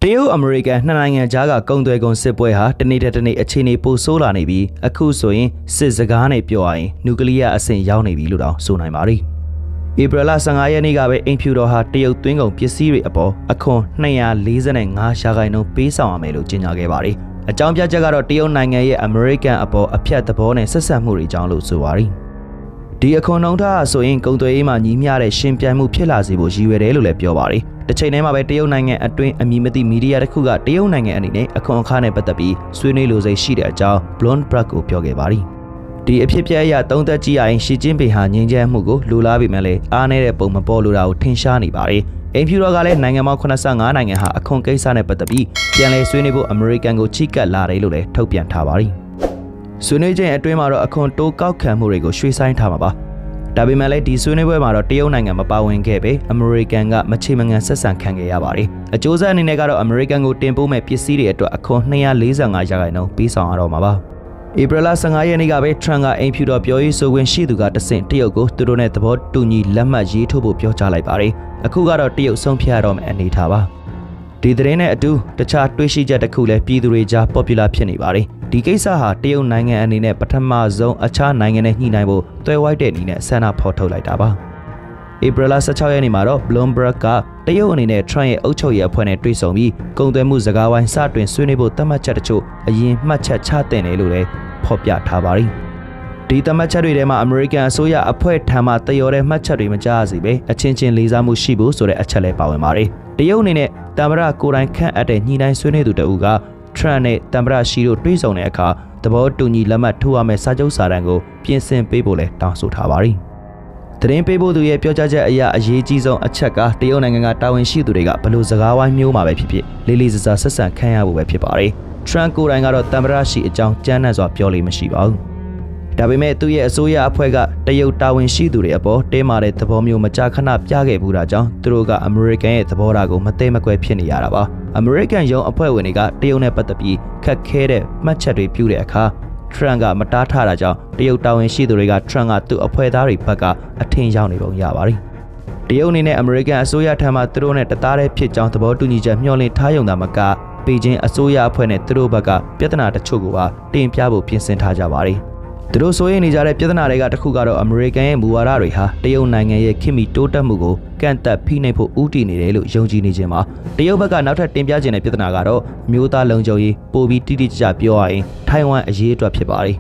တရုတ်အမေရိကန်နှစ်နိုင်ငံကြားကကုန်သွယ်ကုန်စစ်ပွဲဟာတနေ့တစ်နေ့အခြေအနေပိုဆိုးလာနေပြီးအခုဆိုရင်စစ်စကားနဲ့ပြောရရင်နျူကလ িয়ার အဆင့်ရောက်နေပြီလို့တောင်ဆိုနိုင်ပါသည်ဧပြီလ15ရက်နေ့ကပဲအိမ်ဖြူတော်ဟာတရုတ်သွင်းကုန်ပစ္စည်းတွေအပေါ်အခွန်245ရာခိုင်နှုန်းပေးဆောင်ရမယ်လို့ကြေညာခဲ့ပါတယ်အကြောင်းပြချက်ကတော့တရုတ်နိုင်ငံရဲ့အမေရိကန်အပေါ်အဖြတ်သဘောနဲ့ဆက်ဆံမှုတွေကြောင့်လို့ဆိုပါတယ်ဒီအခွန်နှုန်းထားဆိုရင်ကုန်သွယ်ရေးမှာညီမျှတဲ့ရှင်ပြိုင်မှုဖြစ်လာစေဖို့ရည်ရွယ်တယ်လို့လည်းပြောပါတယ်တစ်ချိန်တည်းမှာပဲတရုတ်နိုင်ငံအတွင်းအမည်မသိမီဒီယာတစ်ခုကတရုတ်နိုင်ငံအနေနဲ့အခွန်အခနဲ့ပတ်သက်ပြီးဆွေးနွေးလိုစိတ်ရှိတဲ့အကြောင်း Bloomberg ကိုပြောခဲ့ပါတယ်ဒီအဖြစ်အပျက်အရသုံးသက်ကြည့်ရရင်ရှီကျင်းပင်ဟာငြိမ်းချမ်းမှုကိုလိုလားပေမဲ့လည်းအားနည်းတဲ့ပုံမပေါ်လိုတာကိုထင်ရှားနေပါတယ်အိမ်ဖြူတော်ကလည်းနိုင်ငံပေါင်း85နိုင်ငံဟာအခွန်ကိစ္စနဲ့ပတ်သက်ပြီးပြန်လည်ဆွေးနွေးဖို့အမေရိကန်ကိုချိကပ်လာတယ်လို့လည်းထုတ်ပြန်ထားပါတယ်ဆွေးနွေးခြင်းအတွင်းမှာတော့အခွန်တိုးကောက်ခံမှုတွေကိုရွှေ့ဆိုင်းထားမှာပါဒါပေမဲ့လည်းဒီဆွေးနွေးပွဲမှာတော့တရုတ်နိုင်ငံမပါဝင်ခဲ့ပဲအမေရိကန်ကမချေမငံဆက်ဆံခံခဲ့ရပါတယ်။အကျိုးဆက်အနေနဲ့ကတော့အမေရိကန်ကိုတင်ပို့မဲ့ပစ္စည်းတွေအတွက်အခွန်245ရာခိုင်နှုန်းပေးဆောင်ရတော့မှာပါ။ဧပြီလ15ရက်နေ့ကပဲထရန့်ကအိမ်ဖြူတော်ပြောရေးဆိုခွင့်ရှိသူကတဆင့်တရုတ်ကိုသူတို့နဲ့သဘောတူညီလက်မှတ်ရေးထိုးဖို့ပြောကြားလိုက်ပါတယ်။အခုကတော့တရုတ်ဆုံးဖြတ်ရတော့မယ့်အနေထားပါ။ဒီသတင်းနဲ့အတူတခြားတွေးရှိချက်တစ်ခုလည်းပြည်သူတွေကြား popular ဖြစ်နေပါတယ်။ဒီကိစ္စဟာတရုတ်နိုင်ငံအနေနဲ့ပထမဆုံးအခြားနိုင်ငံနဲ့ညှိနှိုင်းဖို့တွဲဝိုက်တဲ့အနေနဲ့ဆန္ဒဖော်ထုတ်လိုက်တာပါ။ဧပြီလ16ရက်နေ့မှာတော့ Bloomberg ကတရုတ်အနေနဲ့ Trump ရဲ့အုပ်ချုပ်ရေးအဖွဲ့နဲ့တွေ့ဆုံပြီးကုန်သွယ်မှုစကားဝိုင်းစတင်ဆွေးနွေးဖို့သတ်မှတ်ချက်တချို့အရင်မှတ်ချက်ချတင်တယ်လို့လည်းဖော်ပြထားပါတယ်။ဒီသတ်မှတ်ချက်တွေထဲမှာအမေရိကန်အစိုးရအဖွဲ့ထံမှတရော်တဲ့မှတ်ချက်တွေမကြားရစီပဲအချင်းချင်းလေးစားမှုရှိဖို့ဆိုတဲ့အချက်လည်းပါဝင်ပါတယ်။တရုတ်အနေနဲ့တမ္ပရာကိုယ်တိုင်ခန့်အပ်တဲ့ညှိနှိုင်းဆွေးနွေးသူတအုပ်ကထရန့်နဲ့တမ္ပရာရှီတို့တွေ့ဆုံတဲ့အခါသဘောတူညီလက်မှတ်ထိုးရမယ့်စာချုပ်စာတမ်းကိုပြင်ဆင်ပေးဖို့လည်းတောင်းဆိုထားပါတယ်။သတင်းပေးဖို့သူရဲ့ပြောကြားချက်အရအရေးကြီးဆုံးအချက်ကတရုတ်နိုင်ငံကတာဝန်ရှိသူတွေကဘလို့စကားဝိုင်းမျိုးမှာပဲဖြစ်ဖြစ်လေးလေးစားစားဆက်ဆံခံရဖို့ပဲဖြစ်ပါတယ်။ထရန့်ကိုယ်တိုင်ကတော့တမ္ပရာရှီအကြောင်းကြမ်းတမ်းစွာပြောလို့မရှိပါဘူး။ဒါပေမဲ့သူရဲ့အစိုးရအဖွဲ့ကတရုတ်တာဝန်ရှိသူတွေအပေါ်တင်းမာတဲ့သဘောမျိုးမကြာခဏပြခဲ့ဘူးတာကြောင့်သူတို့ကအမေရိကန်ရဲ့သဘောထားကိုမသိမကွဲဖြစ်နေရတာပါ။အမေရိကန်ရုံးအဖွဲ့ဝင်တွေကတရုတ်နဲ့ပတ်သက်ပြီးခက်ခဲတဲ့မှတ်ချက်တွေပြုတဲ့အခါထရန့်ကမတားထားတာကြောင့်တရုတ်တာဝန်ရှိသူတွေကထရန့်ကသူ့အဖွဲ့သားတွေဘက်ကအထင်ရောက်နေပုံရပါတယ်။တရုတ်အနေနဲ့အမေရိကန်အစိုးရထံမှသူတို့နဲ့တသားတည်းဖြစ်ကြောင်းသဘောတူညီချက်မျှော်လင့်ထားရုံသာမကပေကျင်းအစိုးရအဖွဲ့နဲ့သူတို့ဘက်ကပြဿနာတချို့ကိုပါတင်ပြဖို့ပြင်ဆင်ထားကြပါတယ်။သူတို့ဆိုရင်နေကြတဲ့ပြဿနာတွေကတစ်ခုကတော့အမေရိကန်ရဲ့မူဝါဒတွေဟာတရုတ်နိုင်ငံရဲ့ခေတ်မီတိုးတက်မှုကိုကန့်သက်ဖိနှိပ်ဖို့ဦးတည်နေတယ်လို့ယုံကြည်နေခြင်းပါတရုတ်ဘက်ကနောက်ထပ်တင်ပြခြင်းတဲ့ပြဿနာကတော့မျိုးသားလုံခြုံရေးပိုပြီးတိတိကျကျပြောရရင်ထိုင်ဝမ်အရေးအတွက်ဖြစ်ပါတယ်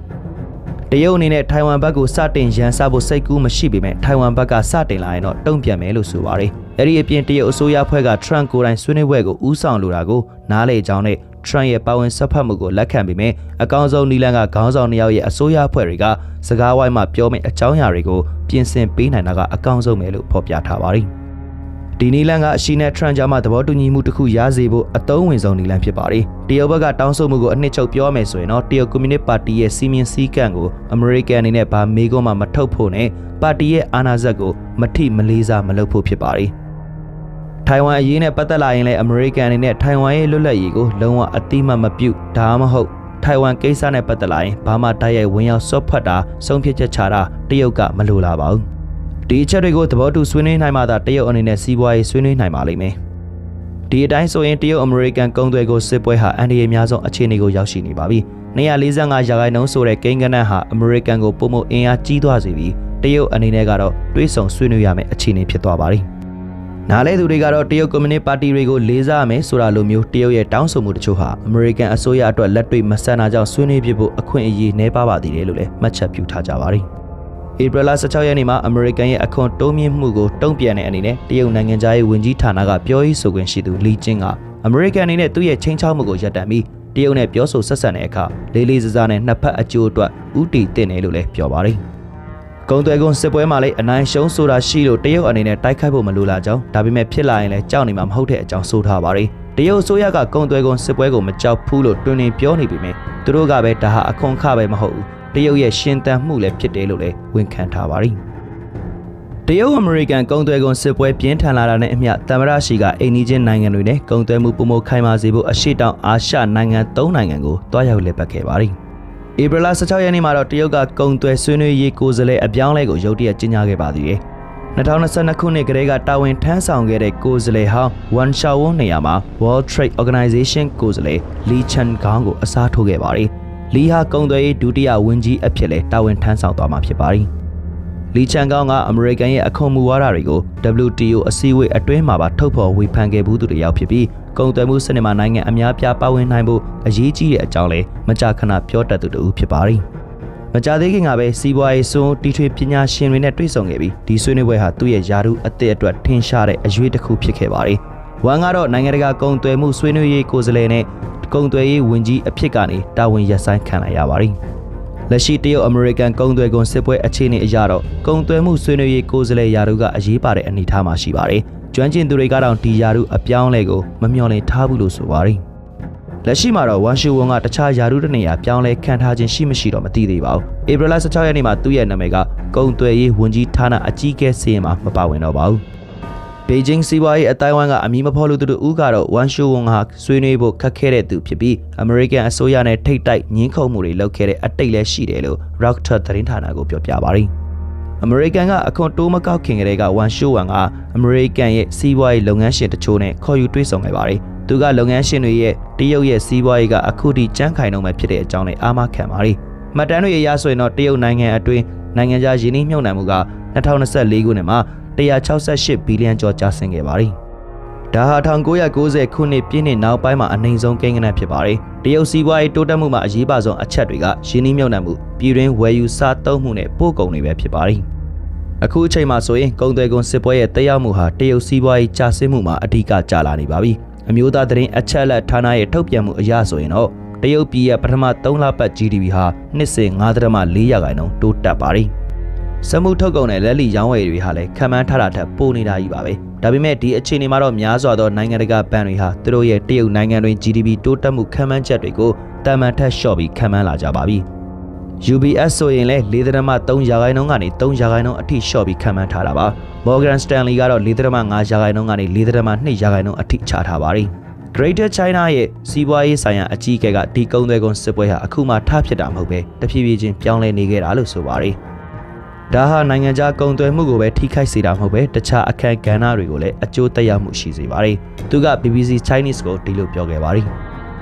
တရုတ်အနေနဲ့ထိုင်ဝမ်ဘက်ကိုစတင်ရန်စဖို့စိတ်ကူးမရှိပေမဲ့ထိုင်ဝမ်ဘက်ကစတင်လာရင်တော့တုံ့ပြန်မယ်လို့ဆိုပါတယ်အဲ့ဒီအပြင်တရုတ်အစိုးရအဖွဲ့ကထရန့်ကိုယ်တိုင်ဆွေးနွေးပွဲကိုဦးဆောင်လိုတာကိုနားလေကြောင်းနဲ့ထရန့်ရဲ့ပါဝင်ဆက်ဖက်မှုကိုလက်ခံပြီးမြဲအကောင်းဆုံးနီလန်ကခေါင်းဆောင်2ယောက်ရဲ့အစိုးရအဖွဲ့တွေကစကားဝိုင်းမှာပြောမယ့်အကြောင်းအရာတွေကိုပြင်ဆင်ပေးနိုင်တာကအကောင်းဆုံးပဲလို့ဖော်ပြထားပါတယ်။ဒီနီလန်ကအရှိနဲ့ထရန့်ကြားမှာသဘောတူညီမှုတစ်ခုရစေဖို့အသုံးဝင်ဆုံးနီလန်ဖြစ်ပါတယ်။တရုတ်ဘက်ကတောင်းဆိုမှုကိုအနှစ်ချုပ်ပြောမယ်ဆိုရင်တော့တရုတ်ကွန်မြူနစ်ပါတီရဲ့စီမင်းစည်းကမ်းကိုအမေရိကန်အနေနဲ့ဗာမေကွန်းမှာမထုတ်ဖို့နဲ့ပါတီရဲ့အာဏာစက်ကိုမထိမလေးစားမလုပ်ဖို့ဖြစ်ပါတယ်။ထိုင်ဝမ်အရေးနဲ့ပတ်သက်လာရင်လည်းအမေရိကန်အနေနဲ့ထိုင်ဝမ်ရဲ့လွတ်လပ်ရေးကိုလုံးဝအတိမတ်မပြုဒါမှမဟုတ်ထိုင်ဝမ်ကိစ္စနဲ့ပတ်သက်လာရင်ဘာမှတိုက်ရိုက်ဝင်ရောက်စော့ဖက်တာဆုံးဖြတ်ချက်ချတာတရုတ်ကမလိုလားပါဘူးဒီအချက်တွေကိုသဘောတူဆွေးနွေးနိုင်မှသာတရုတ်အနေနဲ့စီးပွားရေးဆွေးနွေးနိုင်ပါလိမ့်မယ်ဒီအတိုင်းဆိုရင်တရုတ်အမေရိကန်ကုန်သွယ်ကိုစစ်ပွဲဟာအန်ဒီအများဆုံးအခြေအနေကိုရောက်ရှိနေပါပြီ245ရာခိုင်နှုန်းဆိုတဲ့ကိန်းဂဏန်းဟာအမေရိကန်ကိုပုံမှုအင်အားကြီးသွားစေပြီးတရုတ်အနေနဲ့ကတော့တွေးဆုံဆွေးနွေးရမယ့်အခြေအနေဖြစ်သွားပါလိမ့်နားလဲသူတွေကတော့တရုတ်ကွန်မြူနစ်ပါတီတွေကိုလေးစားမယ်ဆိုတာလိုမျိုးတရုတ်ရဲ့တောင်းဆိုမှုတချို့ဟာအမေရိကန်အစိုးရအတွက်လက်တွေ့မဆန်တာကြောင့်ဆွေးနွေးပြဖို့အခွင့်အရေးနည်းပါသေးတယ်လို့လည်းမှတ်ချက်ပြုထားကြပါတယ်။ဧပြီလ16ရက်နေ့မှာအမေရိကန်ရဲ့အခွန်တိုးမြင့်မှုကိုတုံ့ပြန်တဲ့အနေနဲ့တရုတ်နိုင်ငံသားရေးဝန်ကြီးဌာနကပြောရေးဆိုခွင့်ရှိသူလီကျင်းကအမေရိကန်အနေနဲ့သူ့ရဲ့ချင်းချောက်မှုကိုရပ်တန့်ပြီးတရုတ်နဲ့ပြောဆိုဆက်ဆံတဲ့အခါလေးလေးစားစားနဲ့နှစ်ဖက်အကျိုးအတွက်ဥတီတင်တယ်လို့လည်းပြောပါတယ်။ကုန်သွယ်ကုန်စစ်ပွဲမှာလည်းအနိုင်ရှုံးဆိုတာရှိလို့တရုတ်အနေနဲ့တိုက်ခိုက်ဖို့မလိုလားကြောင်းဒါပေမဲ့ဖြစ်လာရင်လည်းကြောက်နေမှာမဟုတ်တဲ့အကြောင်းဆိုထားပါတယ်။တရုတ်အစိုးရကကုန်သွယ်ကုန်စစ်ပွဲကိုမကြောက်ဘူးလို့တွင်တွင်ပြောနေပေမဲ့သူတို့ကပဲဒါဟာအခွန်အခပဲမဟုတ်ဘူး။တရုတ်ရဲ့ရှင်သန်မှုလည်းဖြစ်တယ်လို့လည်းဝန်ခံထားပါတယ်။တရုတ်အမေရိကန်ကုန်သွယ်ကုန်စစ်ပွဲပြင်းထန်လာတာနဲ့အမျှတမ္ပရာရှီကအိမ်နီးချင်းနိုင်ငံတွေနဲ့ကုန်သွယ်မှုပုံမခိုင်မာစေဖို့အရှိတောင်အာရှနိုင်ငံ3နိုင်ငံကိုတွားရောက်လက်ပတ်ခဲ့ပါတယ်။ဧပြီလ16ရက်နေ့မှာတော့တရုတ်ကကုန်သွယ်ဆွေးနွေးရေးကိုယ်စားလှယ်အပြောင်းလဲကိုရုတ်တရက်ကြေညာခဲ့ပါသေးတယ်။ 2022 ခုနှစ်ကတည်းကတာဝန်ထမ်းဆောင်ခဲ့တဲ့ကိုယ်စားလှယ်ဟောင်းဝမ်ရှာဝွန်းနေရာမှာ World Trade Organization ကိုယ်စားလှယ်လီချန်ဂေါင်းကိုအစားထိုးခဲ့ပါတယ်။လီဟာကုန်သွယ်ရေးဒုတိယဝန်ကြီးအဖြစ်လဲတာဝန်ထမ်းဆောင်သွားမှာဖြစ်ပါတယ်။လီချန်ဂေါင်းကအမေရိကန်ရဲ့အခွန်မူဝါဒတွေကို WTO အစည်းအဝေးအတွင်းမှာပါထုတ်ဖော်ဝေဖန်ခဲ့ဘူးသူတွေရောက်ဖြစ်ပြီးကုန်သွယ်မှုစနစ်မှာနိုင်ငံအများပြားပါဝင်နိုင်ဖို့အရေးကြီးတဲ့အကြောင်းလဲမကြာခဏပြောတတ်သူတူဖြစ်ပါတယ်။မကြာသေးခင်ကပဲစီးပွားရေးစွန်းတီထွေပညာရှင်တွေနဲ့တွေ့ဆုံခဲ့ပြီးဒီဆွေးနွေးပွဲဟာသူ့ရဲ့ယာရုအသစ်အတွက်ထင်ရှားတဲ့အရွေးတစ်ခုဖြစ်ခဲ့ပါတယ်။ဝမ်ကတော့နိုင်ငံတကာကုန်သွယ်မှုဆွေးနွေးရေးကိုယ်စားလှယ်နဲ့ကုန်သွယ်ရေးဝန်ကြီးအဖြစ်ကနေတာဝန်ရပ်ဆိုင်းခံလိုက်ရပါတယ်။လက်ရှိတရုတ်အမေရိကန်ကုန်သွယ်ကုန်စစ်ပွဲအခြေအနေအရတော့ကုန်သွယ်မှုဆွေးနွေးရေးကိုယ်စားလှယ်ယာရုကအရေးပါတဲ့အနေအထားမှာရှိပါတယ်။ကျွမ်းကျင်သူတွေကတော့ဒီယာရုအပြောင်းလဲကိုမမျှော်လင့်ထားဘူးလို့ဆိုပါတယ်။လက်ရှိမှာတော့ဝမ်ရှူဝွန်ကတခြားယာရုတနေရာပြောင်းလဲခံထားခြင်းရှိမရှိတော့မသိသေးပါဘူး။ဧပြီလ 16 ရက်နေ့မှာသူ့ရဲ့နာမည်ကကုန်သွယ်ရေးဝန်ကြီးဌာနအကြီးအကဲစီရင်မှာမပါဝင်တော့ပါဘူး။ဘေဂျင်းစီးပွားရေးအတိုင်းအဝိုင်းကအမည်မဖော်လို့သူတို့ဦးကတော့ဝမ်ရှူဝွန်ဟာဆွေးနွေးဖို့ခက်ခဲတဲ့သူဖြစ်ပြီးအမေရိကန်အစိုးရနဲ့ထိတ်တိုက်ညှင်းခုန်မှုတွေလုပ်ခဲ့တဲ့အတိတ်လည်းရှိတယ်လို့ Reuters သတင်းဌာနကိုပြောပြပါတယ်။အမေရိကန်ကအခွန်တိုးမကောက်ခင်ကတည်းကဝမ်ရှူဝွန်ကအမေရိကန်ရဲ့စီးပွားရေးလုပ်ငန်းရှင်တချို့နဲ့ခေါ်ယူတွေ့ဆုံခဲ့ပါတယ်။သူကလုပ်ငန်းရှင်တွေရဲ့တရုတ်ရဲ့စီးပွားရေးကအခုထိကြမ်းခိုင်နှုန်းပဲဖြစ်တဲ့အကြောင်းနဲ့အာမခံပါတယ်။မှတ်တမ်းတွေအရဆိုရင်တော့တရုတ်နိုင်ငံအတွင်းနိုင်ငံခြားယင်းနှိမ့်မြုပ်နှံမှုက2024ခုနှစ်မှာ168ဘီလီယံကျော်ကျဆင်းခဲ့ပါတယ်။ဒါဟာ1990ခုနှစ်ပြည့်နှစ်နောက်ပိုင်းမှာအနှိမ်ဆုံးကိန်းဂဏန်းဖြစ်ပါတယ်။တရုတ်စီးပွားရေးတိုးတက်မှုမှာအရေးပါဆုံးအချက်တွေကယင်းနှိမ့်မြုပ်နှံမှုပြည်တွင်းဝယ်ယူစားသုံးမှုနဲ့ပို့ကုန်တွေပဲဖြစ်ပါတယ်။အခုအချိန်မှာဆိုရင်ကုန်သွယ်ကုန်စစ်ပွဲရဲ့တက်ရောက်မှုဟာတရုတ်စီးပွားရေးကျဆင်းမှုမှာအဓိကကျလာနေပါပြီ။အမျိုးသားသတင်းအချက်အလက်ဌာနရဲ့ထုတ်ပြန်မှုအရဆိုရင်တော့တရုတ်ပြည်ရဲ့ပထမ3လပတ် GDP ဟာနှစ်စဉ် 5.4% တိုးတက်ပါတယ်။စက်မှုထုတ်ကုန်နဲ့လက်လီရောင်းဝယ်တွေဟာလည်းခံမှန်းထားတာထက်ပိုနေတာကြီးပါပဲ။ဒါပေမဲ့ဒီအခြေအနေမှာတော့များစွာသောနိုင်ငံတကာဘဏ်တွေဟာသူတို့ရဲ့တရုတ်နိုင်ငံတွင် GDP တိုးတက်မှုခံမှန်းချက်တွေကိုတာမန်ထက်လျှော့ပြီးခံမှန်းလာကြပါပြီ။ UBS ဆိုရင်လည်း 4.3% ကနေ 3% အထိလျှော့ပြီးခံမှန်းထားတာပါ။ Morgan Stanley ကတော့ 4.5% ကနေ 4.2% အထိချထားပါတယ်။ Greater China ရဲ့စီးပွားရေးဆိုင်ရာအကြီးအကဲကဒီကုန်သွယ်ကုန်စစ်ပွဲဟာအခုမှထဖြစ်တာမဟုတ်ပဲတဖြည်းဖြည်းချင်းပြောင်းလဲနေခဲ့တာလို့ဆိုပါတယ်။ဒါဟာနိုင်ငံခြားကုန်သွယ်မှုကိုပဲထိခိုက်စေတာမဟုတ်ပဲတခြားအခက်အခဲတွေကိုလည်းအကျိုးသက်ရောက်မှုရှိစေပါတယ်။သူက BBC Chinese ကိုဒီလိုပြောခဲ့ပါတယ်။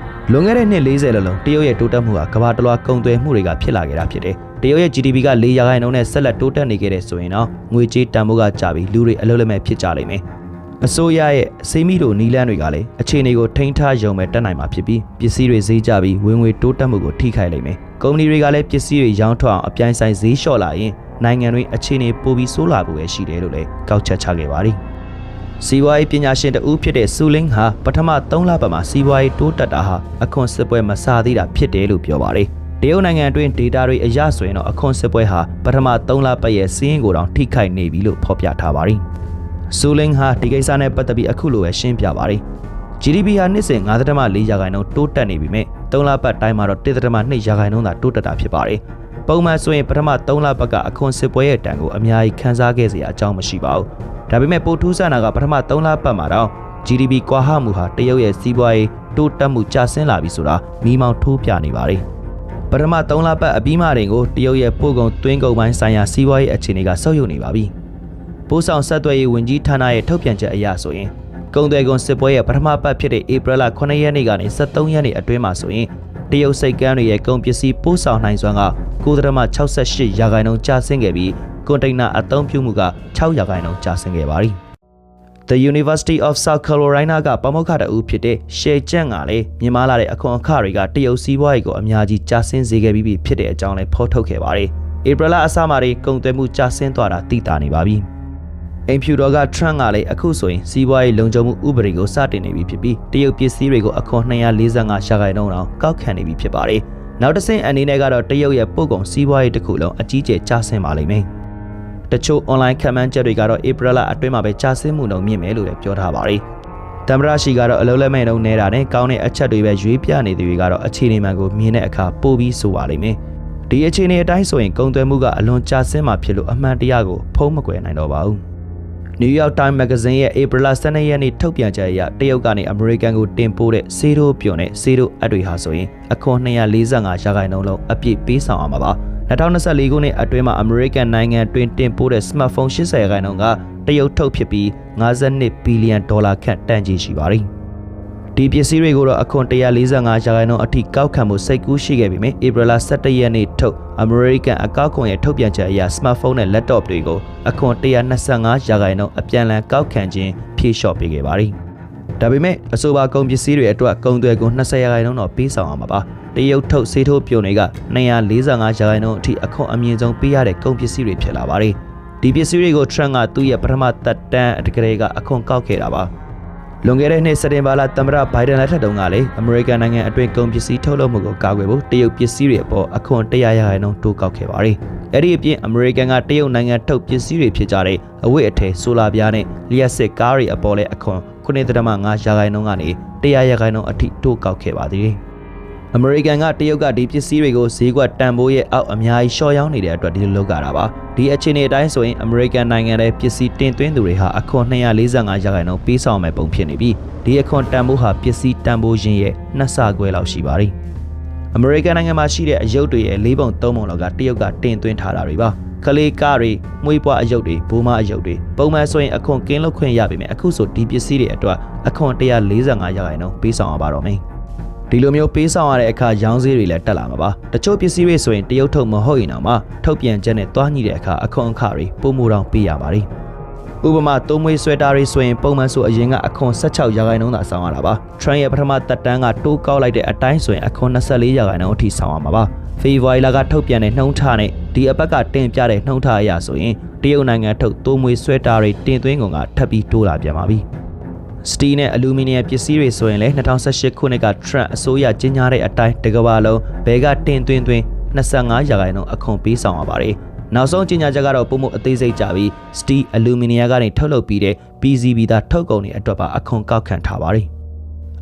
လွန်ခဲ့တဲ့နှစ်40လောက်လုံးတရုတ်ရဲ့တိုးတက်မှုဟာကမ္ဘာတစ်လွှာကုန်သွယ်မှုတွေကဖြစ်လာခဲ့တာဖြစ်တယ်။တရုတ်ရဲ့ GDP က4%နဲ့ဆက်လက်တိုးတက်နေခဲ့တဲ့ဆိုရင်တော့ငွေကြေးတန်ဖိုးကကျပြီးလူတွေအလုပ်လက်မဲ့ဖြစ်ကြလိမ့်မယ်။အစိုးရရဲ့စေမီလိုနီလန်းတွေကလည်းအခြေအနေကိုထိန်းထားရုံပဲတက်နိုင်မှာဖြစ်ပြီးပစ္စည်းတွေဈေးကျပြီးဝင်ငွေတိုးတက်မှုကိုထိခိုက်လိမ့်မယ်။ကုမ္ပဏီတွေကလည်းပစ္စည်းတွေရောင်းထွက်အောင်အပြိုင်ဆိုင်ဈေးလျှော့လာရင်နိုင်ငံတွင်အခြေအနေပိုပြီးဆိုးလာဖို့ပဲရှိတယ်လို့လည်းကောက်ချက်ချခဲ့ပါတယ်။စီးပွားရေးပညာရှင်တဦးဖြစ်တဲ့ဆူလင်းဟာပထမ3လပတ်မှာစီးပွားရေးတိုးတက်တာဟာအခွန်စစ်ပွဲမစားသေးတာဖြစ်တယ်လို့ပြောပါတယ်။တရုတ်နိုင်ငံအတွင်း data တွေအရဆိုရင်တော့အခွန်စစ်ပွဲဟာပထမ3လပတ်ရဲ့စီးရင်ကိုတောင်ထိခိုက်နေပြီလို့ဖော်ပြထားပါတယ်။ဆူလင်းဟာဒီကိစ္စနဲ့ပတ်သက်ပြီးအခုလိုပဲရှင်းပြပါတယ်။ GDP ဟာနှစ်စဉ် 5.4% တိုးတက်နေပြီမဲ့3လပတ်တိုင်းမှာတော့ 1.2% သာတိုးတက်တာဖြစ်ပါတယ်။ပုံမှန်ဆိုရင်ပထမ3လပတ်ကအခွန်စစ်ပွဲရဲ့တန်ကိုအများကြီးခန်းစားခဲ့စရာအကြောင်းမရှိပါဘူး။ဒါပေမဲ့ပိုထူးဆန်းတာကပထမ3လပတ်မှာတော့ GDP ကွာဟမှုဟာတရုတ်ရဲ့စီးပွားရေးတိုးတက်မှုကျဆင်းလာပြီဆိုတာမိမောင်းထိုးပြနေပါတယ်။ပထမ3လပတ်အပြီးမှတင်ကိုတရုတ်ရဲ့ပို့ကုန်သွင်းကုန်ပိုင်းဆိုင်ရာစီးပွားရေးအခြေအနေကဆုတ်ယုတ်နေပါပြီ။ပို့ဆောင်ဆက်သွယ်ရေးဝန်ကြီးဌာနရဲ့ထုတ်ပြန်ချက်အရဆိုရင်ကုန်သွယ်ကုန်စစ်ပွဲရဲ့ပထမပတ်ဖြစ်တဲ့ဧပြီလ9ရက်နေ့ကနေ23ရက်နေ့အတွင်းမှာဆိုရင်တရုတ်စိတ်ကမ်းတွေရဲ့ကုန်ပစ္စည်းပို့ဆောင်နိုင်စွမ်းက 9.68% ကျဆင်းခဲ့ပြီးကွန်တိန်နာအသုံးပြုမှုက 6% ကျဆင်းခဲ့ပါသည်။ The University of South Carolina ကပါမောက္ခတဦးဖြစ်တဲ့ရှယ်ကျန့်ကလည်းမြင်မာလာတဲ့အခွန်အခတွေကတရုတ်စီးပွားရေးကိုအများကြီးကျဆင်းစေခဲ့ပြီးဖြစ်တဲ့အကြောင်းလည်းဖော်ထုတ်ခဲ့ပါတယ်။ဧပြီလအစမှာကုန်သွယ်မှုကျဆင်းသွားတာသိသာနေပါပြီ။အိမ်ဖြူတော်က Trump ကလည်းအခုဆိုရင်စီးပွားရေးလုံခြုံမှုဥပဒေကိုစတင်နေပြီဖြစ်ပြီးတရုတ်ပစ္စည်းတွေကိုအခွန်245%တောင်ကောက်ခံနေပြီဖြစ်ပါတယ်။နောက်တစ်ဆင့်အနေနဲ့ကတော့တရုတ်ရဲ့ပို့ကုန်စီးပွားရေးတစ်ခုလုံးအကြီးကျယ်ကျဆင်းပါလိမ့်မယ်။တချို့ online ခံမှန်းချက်တွေကတော့ဧပြီလအတွင်းမှာပဲကျဆင်းမှုနှုန်းမြင့်မယ်လို့လည်းပြောထားပါတယ်။သမ္မတရှိကတော့အလုံးလက်မဲ့နှုန်းနေတာနဲ့ကောင်းတဲ့အချက်တွေပဲရွေးပြနေသူတွေကတော့အခြေအနေမှန်ကိုမြင်တဲ့အခါပိုပြီးဆိုပါလိမ့်မယ်။ဒီအခြေအနေအတိုင်းဆိုရင်ကုန်သွယ်မှုကအလွန်ကျဆင်းမှာဖြစ်လို့အမှန်တရားကိုဖုံးမကွယ်နိုင်တော့ပါဘူး။ New York Times Magazine ရဲ့ဧပြီလ12ရက်နေ့ထုတ်ပြန်ချက်အရတရုတ်ကနေအမေရိကန်ကိုတင်ပို့တဲ့ဆေးတို့ပြွန်နဲ့ဆေးတို့အပ်တွေဟာဆိုရင်အခွန်245%လုံးအပြည့်ပေးဆောင်အောင်ပါ 2024 ခုနှစ်အတွင်းမှာ American နိုင်ငံတွင်တင်ပို့တဲ့ smartphone 80 ရာခိုင်နှုန်းကတရုတ်ထုတ်ဖြစ်ပြီး52 ဘီလီယံဒေါ်လာခန့်တန်ကြေးရှိပါတယ်။ဒီပစ္စည်းတွေကိုတော့အခွန်145 ရာခိုင်နှုန်းအထိကောက်ခံမှုစိတ်ကူးရှိခဲ့ပေမဲ့ဧပြီလ17 ရက်နေ့ထုတ် American အကောက်ခွန်ရဲ့ထုတ်ပြန်ချက်အရ smartphone နဲ့ laptop တွေကိုအခွန်125 ရာခိုင်နှုန်းအပြန်အလှန်ကောက်ခံခြင်းဖြေလျှော့ပေးခဲ့ပါတယ်။ဒါပေမဲ့အဆိုပါကုန်ပစ္စည်းတွေအတွက်ကုန်သွယ်ကုန်20 ရာခိုင်နှုန်းတော့ပေးဆောင်ရမှာပါ။တရုတ်ထုတ်ဆေးထိုးပြုံတွေက245 ရာခိုင်နှုန်းအထိအခွန်အမြင့်ဆုံးပေးရတဲ့ကုန်ပစ္စည်းတွေဖြစ်လာပါတယ်။ဒီပစ္စည်းတွေကို Trump ကသူ့ရဲ့ပထမသက်တမ်းအတကယ်ကအခွန်ကောက်ခဲ့တာပါ။လွန်ခဲ့တဲ့နှစ်စက်တင်ဘာလသမ္မတဘိုင်ဒန်လက်ထက်တုန်းကလည်း American နိုင်ငံအတွင်းကုန်ပစ္စည်းထုတ်လုပ်မှုကိုကာကွယ်ဖို့တရုတ်ပစ္စည်းတွေအပေါ်အခွန်100 ရာခိုင်နှုန်းတိုးကောက်ခဲ့ပါတယ်။အဲ့ဒီအပြင် American ကတရုတ်နိုင်ငံထုတ်ပစ္စည်းတွေဖြစ်ကြတဲ့အဝတ်အထည်ဆိုလာပြားနဲ့လျှက်စစ်ကားတွေအပေါ်လည်းအခွန်9.5 ရာခိုင်နှုန်းကနေ100 ရာခိုင်နှုန်းအထိတိုးကောက်ခဲ့ပါသေးတယ်။ American ကတရုတ်ကဒီပစ္စည်းတွေကိုဈေးကွက်တန်ဖိုးရဲ့အောက်အများကြီးလျှော့ရောင်းနေတဲ့အတွက်ဒီလိုလုပ်ကြတာပါဒီအခြေအနေအတိုင်းဆိုရင် American နိုင်ငံရဲ့ပစ္စည်းတင်သွင်းသူတွေဟာအခွန်245 ရာခိုင်နှုန်းပေးဆောင်မဲ့ပုံဖြစ်နေပြီးဒီအခွန်တန်ဖိုးဟာပစ္စည်းတန်ဖိုးရင်းရဲ့2 ဆခွဲလောက်ရှိပါတယ်။ American နိုင်ငံမှာရှိတဲ့အယုတ်တွေရဲ့4 ပုံ 3 ပုံလောက်ကတရုတ်ကတင်သွင်းထားတာတွေပါကလေးကားတွေမွေးပွားအယုတ်တွေဘိုးမအယုတ်တွေပုံမှန်ဆိုရင်အခွန်ကင်းလွတ်ခွင့်ရပေမဲ့အခုဆိုဒီပစ္စည်းတွေအတွက်အခွန်145 ရာခိုင်နှုန်းပေးဆောင်ရပါတော့မယ်ဒီလိုမျိုးပေးဆောင်ရတဲ့အခါရောင်းဈေးတွေလည်းတက်လာမှာပါတချို့ပစ္စည်းတွေဆိုရင်တရုတ်ထုတ်မဟုတ်ရင်တော့မှထုတ်ပြန်ချက်နဲ့တွားညှိတဲ့အခါအခွန်အခတွေပုံမူတောင်ပေးရပါတယ်ဥပမာသုံးမွေးဆွဲတာတွေဆိုရင်ပုံမှန်ဆိုအရင်ကအခွန်16 ရာခိုင်နှုန်းသာဆောင်ရတာပါ Trump ရဲ့ပထမသက်တမ်းကတိုးကောက်လိုက်တဲ့အတိုင်းဆိုရင်အခွန်24 ရာခိုင်နှုန်းအထိဆောင်ရမှာပါဖေဖော်ဝါရီလကထုတ်ပြန်တဲ့နှုန်းထားနဲ့ဒီအပတ်ကတင်ပြတဲ့နှုန်းထားအရဆိုရင်တရုတ်နိုင်ငံထုတ်သုံးမွေးဆွဲတာတွေတင်သွင်းကုန်ကထပ်ပြီးတိုးလာပြန်ပါပြီစတီးနဲ့အလူမီနီယံပစ္စည်းတွေဆိုရင်လည်း2018ခုနှစ်က Trump အစိုးရကြီးညာတဲ့အတိုင်းတကမ္ဘာလုံးဘဲကတင်သွင်း25 ရာခိုင်နှုန်းအခွန်ပေးဆောင်ရပါတယ်။နောက်ဆုံးကြီးညာချက်ကတော့ပုံမှုအသေးစိတ်ကြပြီးစတီးအလူမီနီယံကနေထုတ်လုပ်ပြီးတဲ့ PCB သားထုတ်ကုန်တွေအတွက်ပါအခွန်ကောက်ခံထားပါတယ်။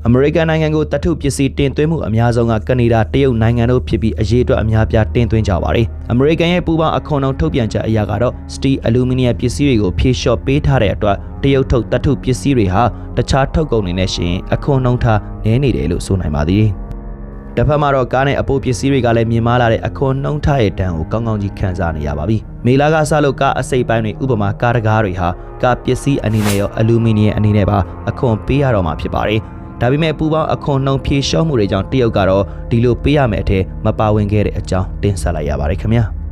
American နိုင်ငံကိုတထုပစ္စည်းတင်သွင်းမှုအများဆုံးကကနေဒါတရုတ်နိုင်ငံတို့ဖြစ်ပြီးအရေးအတွက်အများပြားတင်သွင်းကြပါတယ်။ American ရဲ့ပူးပေါင်းအခွန်နှုန်းထုတ်ပြန်ချက်အရကတော့ Steel Aluminum ပစ္စည်းတွေကိုဖြေလျှော့ပေးထားတဲ့အတွက်တရုတ်ထုတ်တထုပစ္စည်းတွေဟာတခြားထုတ်ကုန်တွေနဲ့ရှင်အခွန်နှုန်းထားနည်းနေတယ်လို့ဆိုနိုင်ပါသေးတယ်။တစ်ဖက်မှာတော့ကားနဲ့အပိုးပစ္စည်းတွေကလည်းမြင်မာလာတဲ့အခွန်နှုန်းထားရဲ့တန်းကိုကောင်းကောင်းကြီးခံစားနေရပါပြီ။မေလာကစလို့ကားအစိပ်ပိုင်းတွေဥပမာကားတကားတွေဟာကားပစ္စည်းအနေနဲ့ရောအလူမီနီယံအနေနဲ့ပါအခွန်ပေးရတော့မှာဖြစ်ပါတယ်။ဒါပေမဲ့ပူပေါင်းအခွန်နှုန်းဖြေလျှော့မှုတွေကြောင့်တရုတ်ကတော့ဒီလိုပေးရမယ်အထက်မပါဝင်ခဲ့တဲ့အကြောင်းတင်ဆက်လိုက်ရပါတယ်ခင်ဗျာ။